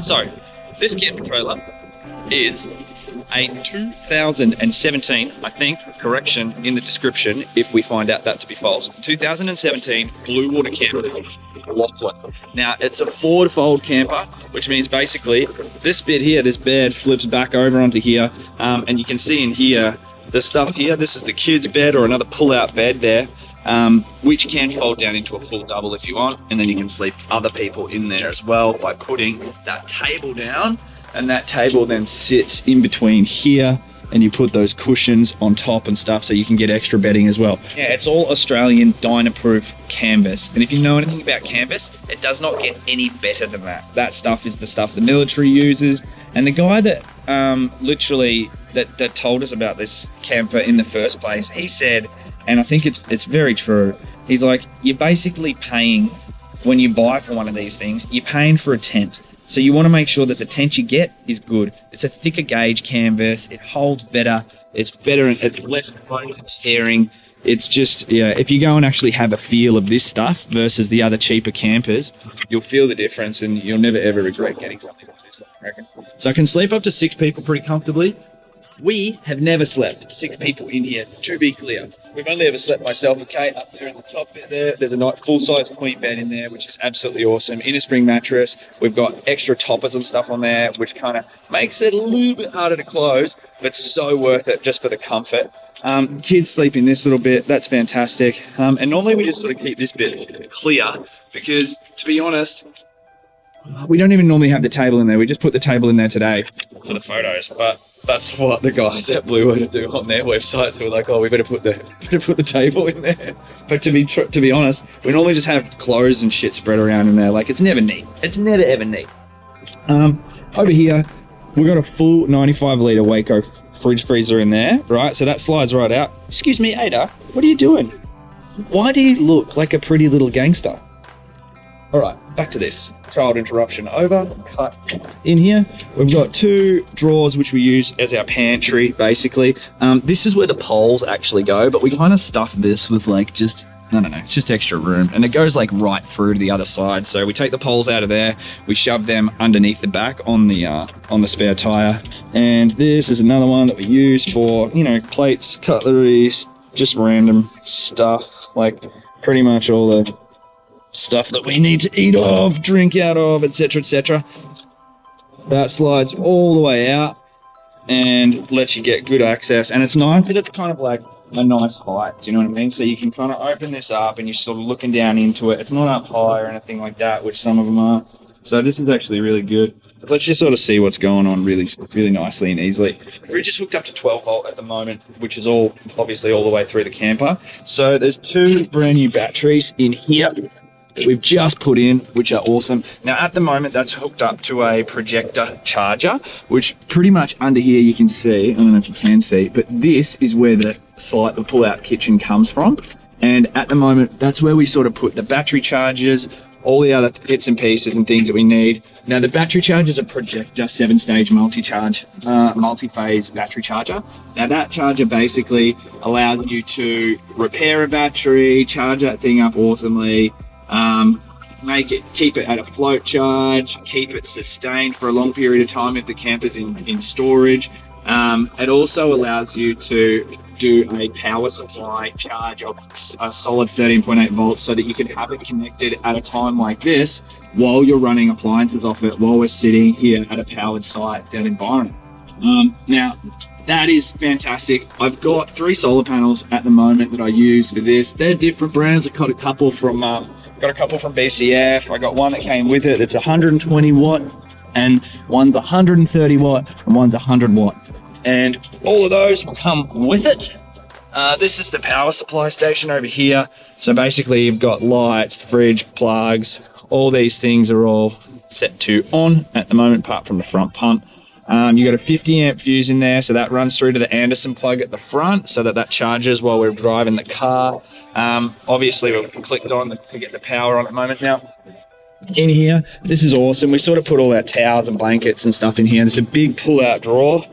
So, this camper trailer is a 2017, I think, correction in the description if we find out that to be false, 2017 Blue Water camper, Lachlan. Now, it's a forward fold camper, which means basically this bit here, this bed flips back over onto here, and you can see in here, the stuff here, this is the kids' bed or another pull-out bed there, which can fold down into a full double if you want, and then you can sleep other people in there as well by putting that table down, and that table then sits in between here, and you put those cushions on top and stuff so you can get extra bedding as well. Yeah, it's all Australian Dynaproof canvas, and if you know anything about canvas, it does not get any better than that. That stuff is the stuff the military uses, and the guy that literally that told us about this camper in the first place, he said, and I think it's very true, he's like, you're basically paying, when you buy for one of these things, you're paying for a tent. So you want to make sure that the tent you get is good. It's a thicker gauge canvas, it holds better, it's less prone to tearing. It's just, yeah, if you go and actually have a feel of this stuff versus the other cheaper campers, you'll feel the difference and you'll never ever regret getting something like this, I reckon. So I can sleep up to 6 people pretty comfortably. We have never slept 6 people in here, to be clear. We've only ever slept myself and Kate up there in the top bit there. There's a full-size queen bed in there, which is absolutely awesome. Inner spring mattress. We've got extra toppers and stuff on there, which kind of makes it a little bit harder to close, but so worth it just for the comfort. Kids sleep in this little bit. That's fantastic. And normally we just sort of keep this bit clear because, to be honest, we don't even normally have the table in there. We just put the table in there today for the photos, but that's what the guys at Blue Water do on their website. So we're like, oh, we better put the table in there. But to be honest, we normally just have clothes and shit spread around in there. Like, it's never neat. It's never ever neat. Over here, we've got a full 95-litre Waco fridge freezer in there, right? So that slides right out. Excuse me, Ada, what are you doing? Why do you look like a pretty little gangster? All right, back to this. Child interruption over, cut. In here, we've got 2 drawers which we use as our pantry, basically. This is where the poles actually go, but we kind of stuff this with like just, I don't know, it's just extra room. And it goes like right through to the other side. So we take the poles out of there, we shove them underneath the back on the spare tire. And this is another one that we use for, you know, plates, cutleries, just random stuff, like pretty much all the stuff that we need to eat off, drink out of, etc, etc. That slides all the way out and lets you get good access, and it's nice that it's kind of like a nice height, do you know what I mean? So you can kind of open this up and you're sort of looking down into it. It's not up high or anything like that, which some of them are. So this is actually really good. Let's just sort of see what's going on really nicely and easily. The fridge is hooked up to 12 volt at the moment, which is all obviously all the way through the camper. So there's 2 brand new batteries in here that we've just put in, which are awesome. Now at the moment that's hooked up to a projector charger, which pretty much under here you can see, I don't know if you can see, but this is where the pull-out kitchen comes from. And at the moment that's where we sort of put the battery chargers, all the other bits and pieces and things that we need. Now the battery charger is a projector 7-stage multi-phase battery charger. Now that charger basically allows you to repair a battery, charge that thing up awesomely, keep it at a float charge, keep it sustained for a long period of time if the camper's in storage. It also allows you to do a power supply charge of a solid 13.8 volts so that you can have it connected at a time like this while you're running appliances off it, while we're sitting here at a powered site down in Byron. Now, that is fantastic. I've got 3 solar panels at the moment that I use for this. They're different brands. I've got a couple from BCF. I got one that came with it. It's 120 watt, and one's 130 watt, and one's 100 watt. And all of those will come with it. This is the power supply station over here. So basically you've got lights, fridge, plugs, all these things are all set to on at the moment, apart from the front pump. You've got a 50 amp fuse in there, so that runs through to the Anderson plug at the front so that charges while we're driving the car. Obviously we've clicked on to get the power on at the moment now. in here. This is awesome. We sort of put all our towels and blankets and stuff in here. There's a big pull-out drawer.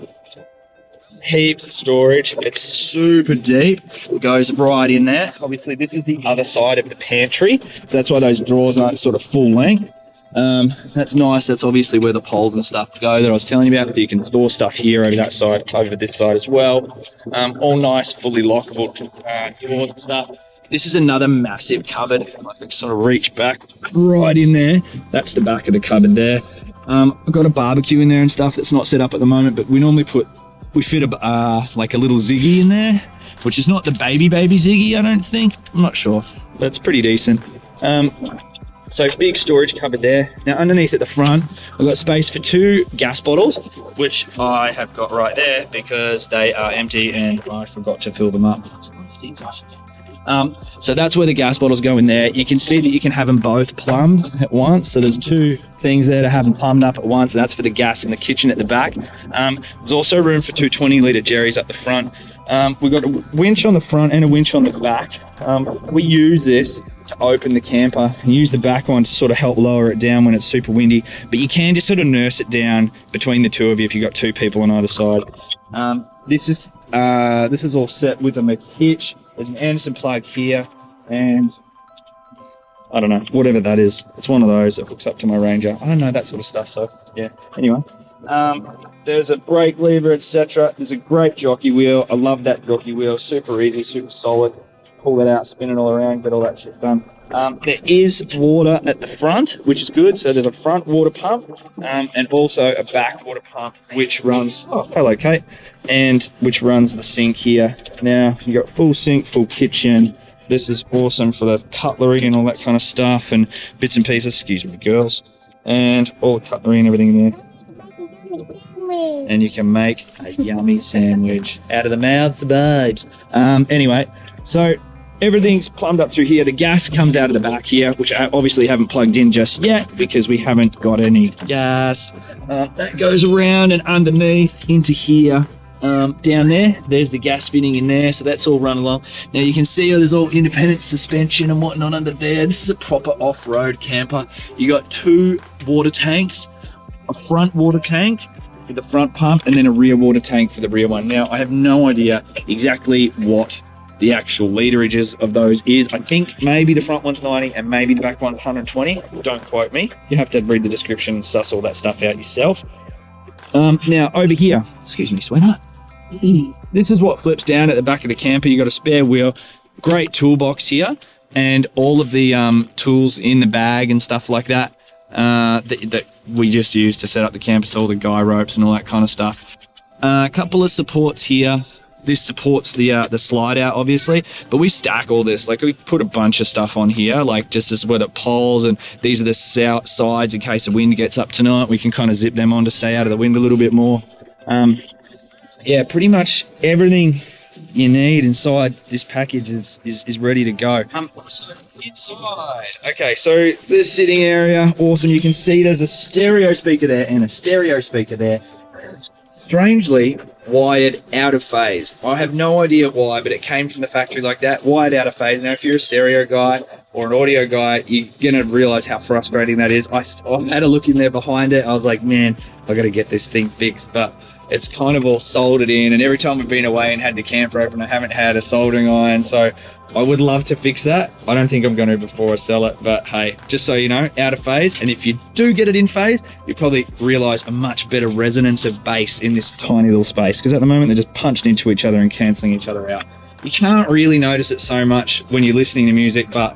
Heaps of storage. It's super deep. It goes right in there. Obviously, this is the other side of the pantry, so that's why those drawers aren't sort of full length. That's nice. That's obviously where the poles and stuff go that I was telling you about. But you can store stuff here over that side, over this side as well. All nice, fully lockable doors and stuff. This is another massive cupboard. I can sort of reach back right in there. That's the back of the cupboard there. I've got a barbecue in there and stuff that's not set up at the moment, but we normally fit like a little Ziggy in there, which is not the baby Ziggy, I don't think. I'm not sure, but it's pretty decent. So big storage cupboard there. Now underneath at the front, I've got space for 2 gas bottles, which I have got right there because they are empty and I forgot to fill them up. So that's where the gas bottles go in there. You can see that you can have them both plumbed at once. So there's 2 things there to have them plumbed up at once, and that's for the gas in the kitchen at the back. There's also room for 2 20-litre jerrys at the front. We've got a winch on the front and a winch on the back. We use this to open the camper and use the back one to sort of help lower it down when it's super windy, but you can just sort of nurse it down between the 2 of you if you've got 2 people on either side. This is all set with a hitch. There's an Anderson plug here, and I don't know, whatever that is. It's one of those that hooks up to my Ranger. I don't know that sort of stuff, so yeah. Anyway, there's a brake lever, etc. There's a great jockey wheel. I love that jockey wheel. Super easy, super solid. Pull it out, spin it all around, get all that shit done. There is water at the front, which is good. So there's a front water pump and also a back water pump, which runs, oh, hello, Kate, and which runs the sink here. Now, you got full sink, full kitchen. This is awesome for the cutlery and all that kind of stuff and bits and pieces. Excuse me, girls. And all the cutlery and everything in there. And you can make a yummy sandwich out of the mouths of babes. Anyway, so everything's plumbed up through here. The gas comes out of the back here, which I obviously haven't plugged in just yet because we haven't got any gas. That goes around and underneath into here. Down there's the gas fitting in there, so that's all run along. Now you can see there's all independent suspension and whatnot under there. This is a proper off-road camper. You got 2 water tanks, a front water tank for the front pump, and then a rear water tank for the rear one. Now I have no idea exactly what the actual literages of those is. I think maybe the front one's 90 and maybe the back one's 120. Don't quote me. You have to read the description and suss all that stuff out yourself. Now over here, excuse me, sweetheart. This is what flips down at the back of the camper. You got a spare wheel, great toolbox here, and all of the tools in the bag and stuff like that that we just use to set up the camper. So all the guy ropes and all that kind of stuff. A couple of supports here. This supports the slide out, obviously, but we stack all this. Like, we put a bunch of stuff on here, like just as where the poles, and these are the sides in case the wind gets up tonight. We can kind of zip them on to stay out of the wind a little bit more. Yeah, pretty much everything you need inside this package is ready to go. So inside. Okay, so this sitting area, awesome. You can see there's a stereo speaker there and a stereo speaker there. Strangely wired out of phase. I have no idea why, but it came from the factory like that, wired out of phase. Now, if you're a stereo guy or an audio guy, you're going to realize how frustrating that is. I had a look in there behind it. I was like, man, I got to get this thing fixed, but it's kind of all soldered in, and every time I've been away and had the camper open, I haven't had a soldering iron, so I would love to fix that. I don't think I'm going to before I sell it, but hey, just so you know, out of phase. And if you do get it in phase, you probably realize a much better resonance of bass in this tiny little space, because at the moment they're just punched into each other and cancelling each other out. You can't really notice it so much when you're listening to music, but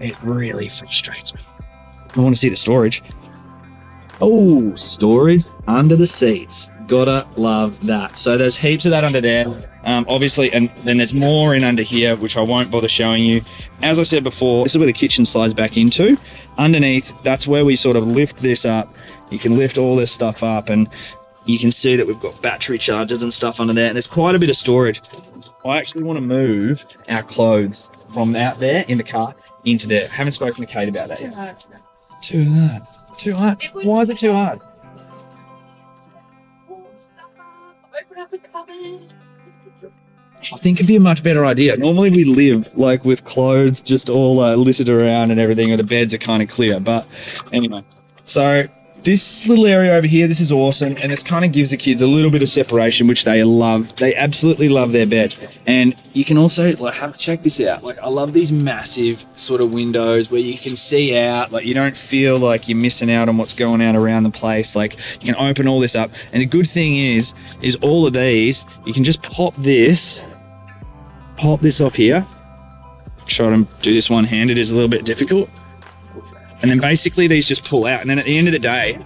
it really frustrates me. I want to see the storage. Oh, storage under the seats. Gotta love that. So there's heaps of that under there, obviously, and then there's more in under here, which I won't bother showing you. As I said before, this is where the kitchen slides back into. Underneath, that's where we sort of lift this up. You can lift all this stuff up, and you can see that we've got battery chargers and stuff under there, and there's quite a bit of storage. I actually want to move our clothes from out there in the car into there. Haven't spoken to Kate about that yet. Too hard. Too hard? Why is it too hard? Open up a cupboard. I think it'd be a much better idea. Normally we live like with clothes just all littered around and everything, or the beds are kind of clear. But anyway, so this little area over here, this is awesome, and this kind of gives the kids a little bit of separation, which they love. They absolutely love their bed. And you can also check this out. Like, I love these massive sort of windows where you can see out. Like, you don't feel like you're missing out on what's going on around the place. Like, you can open all this up. And the good thing is all of these, you can just pop this off here. Try to do this one-handed is a little bit difficult. And then basically these just pull out. And then at the end of the day,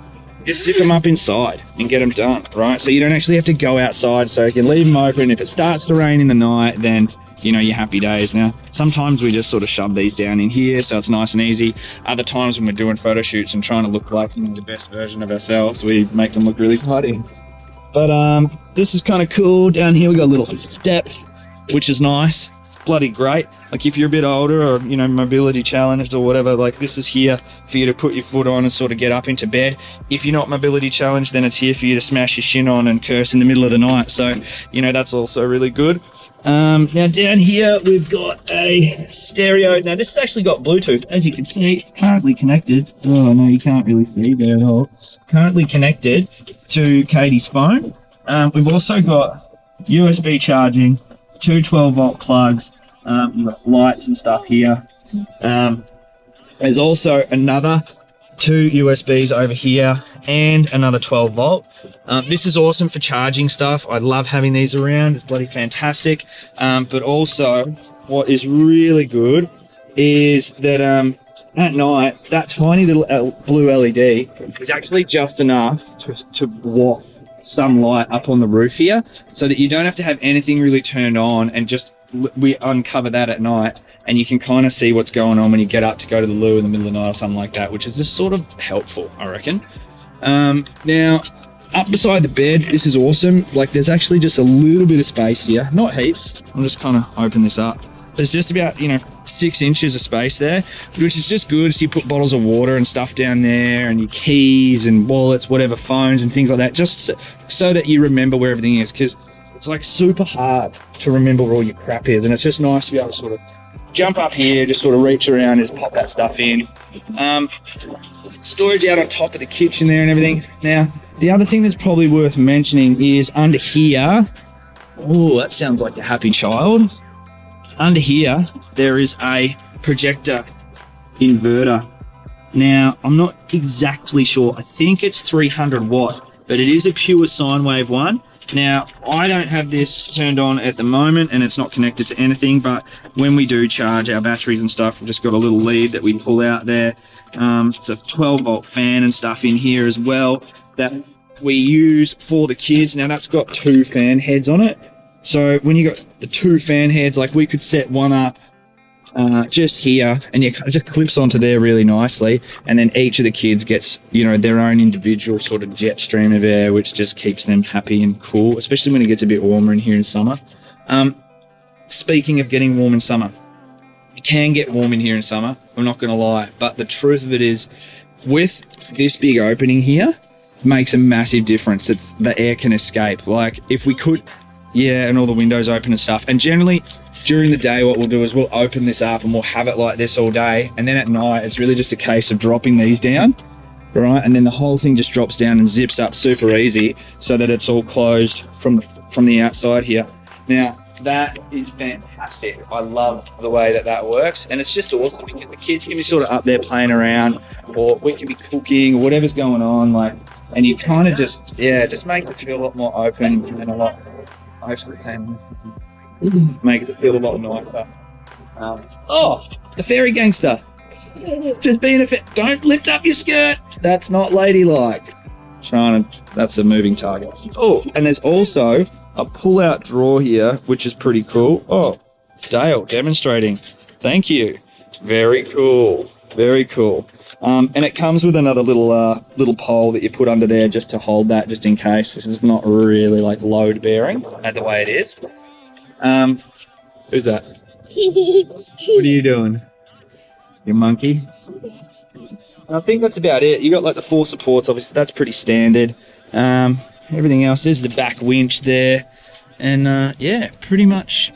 just zip them up inside and get them done, right? So you don't actually have to go outside, so you can leave them open. If it starts to rain in the night, then, you know, your happy days. Now, sometimes we just sort of shove these down in here, so it's nice and easy. Other times when we're doing photo shoots and trying to look like, you know, the best version of ourselves, we make them look really tidy. But this is kind of cool. Down here we got a little step, which is nice. Bloody great. Like, if you're a bit older or, you know, mobility challenged or whatever, like, this is here for you to put your foot on and sort of get up into bed. If you're not mobility challenged, then it's here for you to smash your shin on and curse in the middle of the night. So, you know, that's also really good. Now down here we've got a stereo. Now this has actually got Bluetooth. As you can see, it's currently connected. Oh no, you can't really see there at all. Currently connected to Katie's phone. We've also got USB charging, two 12-volt plugs. You've got lights and stuff here. There's also another two USBs over here and another 12-volt. This is awesome for charging stuff. I love having these around. It's bloody fantastic. But also, what is really good is that at night, that tiny little blue LED is actually just enough to block some light up on the roof here, so that you don't have to have anything really turned on, and just we uncover that at night, and you can kind of see what's going on when you get up to go to the loo in the middle of the night or something like that, which is just sort of helpful, I reckon. Now, up beside the bed, this is awesome. Like, there's actually just a little bit of space here, not heaps. I'll just kind of open this up. There's just about, 6 inches of space there, which is just good. So you put bottles of water and stuff down there, and your keys and wallets, whatever, phones and things like that, just so that you remember where everything is, because it's like super hard to remember where all your crap is, and it's just nice to be able to sort of jump up here, just sort of reach around and just pop that stuff in. Storage out on top of the kitchen there and everything. Now, the other thing that's probably worth mentioning is under here. Oh, that sounds like a happy child. Under here, there is a projector inverter. Now, I'm not exactly sure. I think it's 300 watt, but it is a pure sine wave one. Now, I don't have this turned on at the moment, and it's not connected to anything, but when we do charge our batteries and stuff, we've just got a little lead that we pull out there. It's a 12-volt fan and stuff in here as well that we use for the kids. Now, that's got two fan heads on it. So when you got the two fan heads, like, we could set one up just here, and it just clips onto there really nicely, and then each of the kids gets, their own individual sort of jet stream of air, which just keeps them happy and cool, especially when it gets a bit warmer in here in summer. Speaking of getting warm in summer, it can get warm in here in summer, I'm not going to lie, but the truth of it is, with this big opening here, it makes a massive difference. It's the air can escape. Like, if we could, and all the windows open and stuff, and generally during the day what we'll do is we'll open this up and we'll have it like this all day, and then at night it's really just a case of dropping these down, right, and then the whole thing just drops down and zips up super easy, so that it's all closed from the outside here. Now, that is fantastic. I love the way that works, and it's just awesome because the kids can be sort of up there playing around, or we can be cooking, or whatever's going on, like, and you kind of just make it feel a lot more open and a lot, hopefully makes it feel a lot nicer. The fairy gangster. Just being don't lift up your skirt. That's not ladylike. That's a moving target. Oh, and there's also a pull-out drawer here, which is pretty cool. Oh, Dale demonstrating. Thank you. Very cool. Very cool. And it comes with another little pole that you put under there just to hold that, just in case. This is not really like load bearing the way it is. Who's that? What are you doing? Your monkey? I think that's about it. You got like the 4 supports, obviously that's pretty standard. Everything else, there's the back winch there. And yeah, pretty much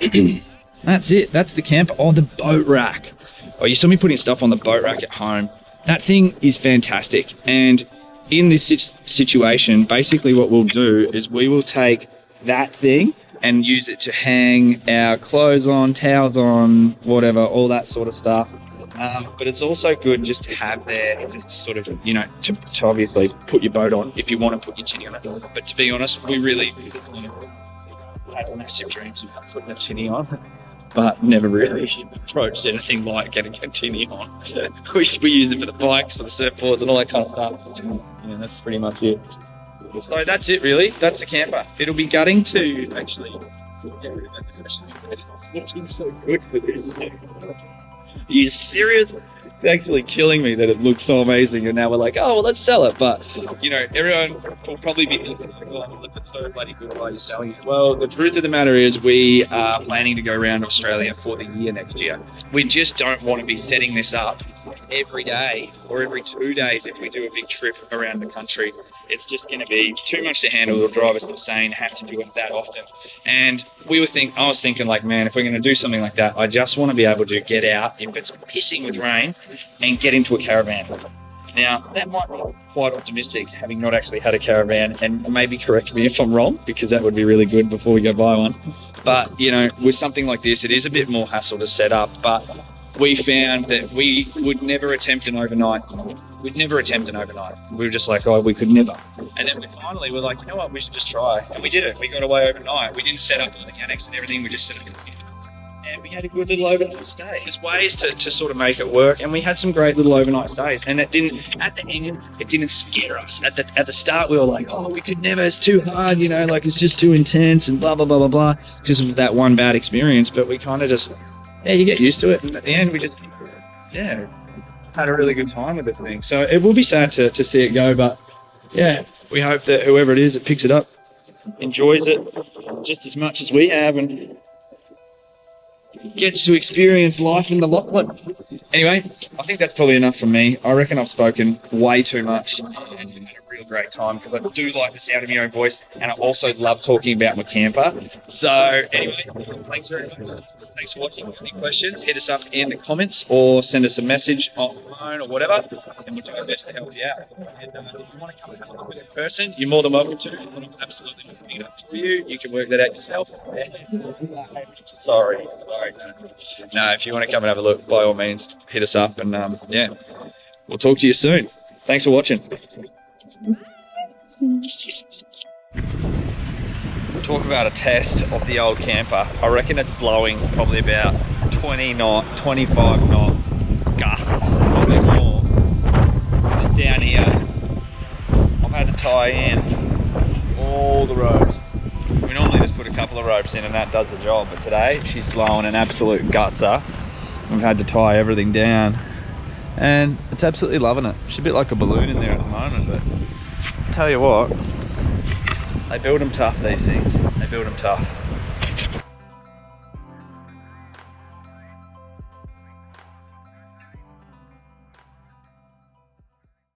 that's it. That's the camper. Oh, the boat rack. Oh, you saw me putting stuff on the boat rack at home. That thing is fantastic. And in this situation, basically what we'll do is we will take that thing and use it to hang our clothes on, towels on, whatever, all that sort of stuff. But it's also good just to have there, just to sort of, you know, to obviously put your boat on if you want to put your tinny on it. But to be honest, we really had massive dreams about putting a tinny on, but never really approached anything like getting a tinny on. we used it for the bikes, for the surfboards and all that kind of stuff. Yeah, that's pretty much it. So that's it really, that's the camper. It'll be gutting to actually get rid of it, especially it's looking so good for this. Are you serious? It's actually killing me that it looks so amazing and now we're like, oh well, let's sell it. But you know, everyone will probably be thinking, well, if it's so bloody good, why are you selling it? Well, the truth of the matter is we are planning to go around Australia for the year next year. We just don't want to be setting this up every day or every 2 days if we do a big trip around the country. It's just going to be too much to handle. It'll drive us insane, have to do it that often. And I was thinking like, man, if we're going to do something like that, I just want to be able to get out, if it's pissing with rain, and get into a caravan. Now, that might be quite optimistic, having not actually had a caravan, and maybe correct me if I'm wrong, because that would be really good before we go buy one. But, you know, with something like this, it is a bit more hassle to set up, but we found that we would never attempt an overnight. We'd never attempt an overnight. We were just like, oh, we could never. And then we finally were like, you know what, we should just try. And we did it. We got away overnight. We didn't set up the mechanics and everything. We just set up and we had a good little overnight stay. There's ways to sort of make it work, and we had some great little overnight stays. And it didn't, at the end, it didn't scare us. At the start, we were like, oh, we could never. It's too hard, you know, like it's just too intense and blah blah blah blah blah, because of that one bad experience. But we kind of just, yeah, you get used to it. And at the end, we just, yeah, had a really good time with this thing. So it will be sad to see it go, but yeah, we hope that whoever it is that picks it up enjoys it just as much as we have and gets to experience life in the Lachlan. Anyway, I think that's probably enough from me. I reckon I've spoken way too much and had a real great time because I do like the sound of my own voice, and I also love talking about my camper. So anyway, thanks very much. Thanks for watching. Any questions, hit us up in the comments or send us a message on the phone or whatever, and we'll do our best to help you out. And if you want to come and have a look at it in person, you're more than welcome to. I'm absolutely picking it up for you. You can work that out yourself. Sorry. No, if you want to come and have a look, by all means, hit us up, and yeah, we'll talk to you soon. Thanks for watching. Talk about a test of the old camper. I reckon it's blowing probably about 20 knot, 25 knot gusts, probably more. And down here, I've had to tie in all the ropes. We normally just put a couple of ropes in and that does the job, but today she's blowing an absolute gutser. We've had to tie everything down, and it's absolutely loving it. She's a bit like a balloon in there at the moment, but I'll tell you what, they build them tough, these things. They build them tough.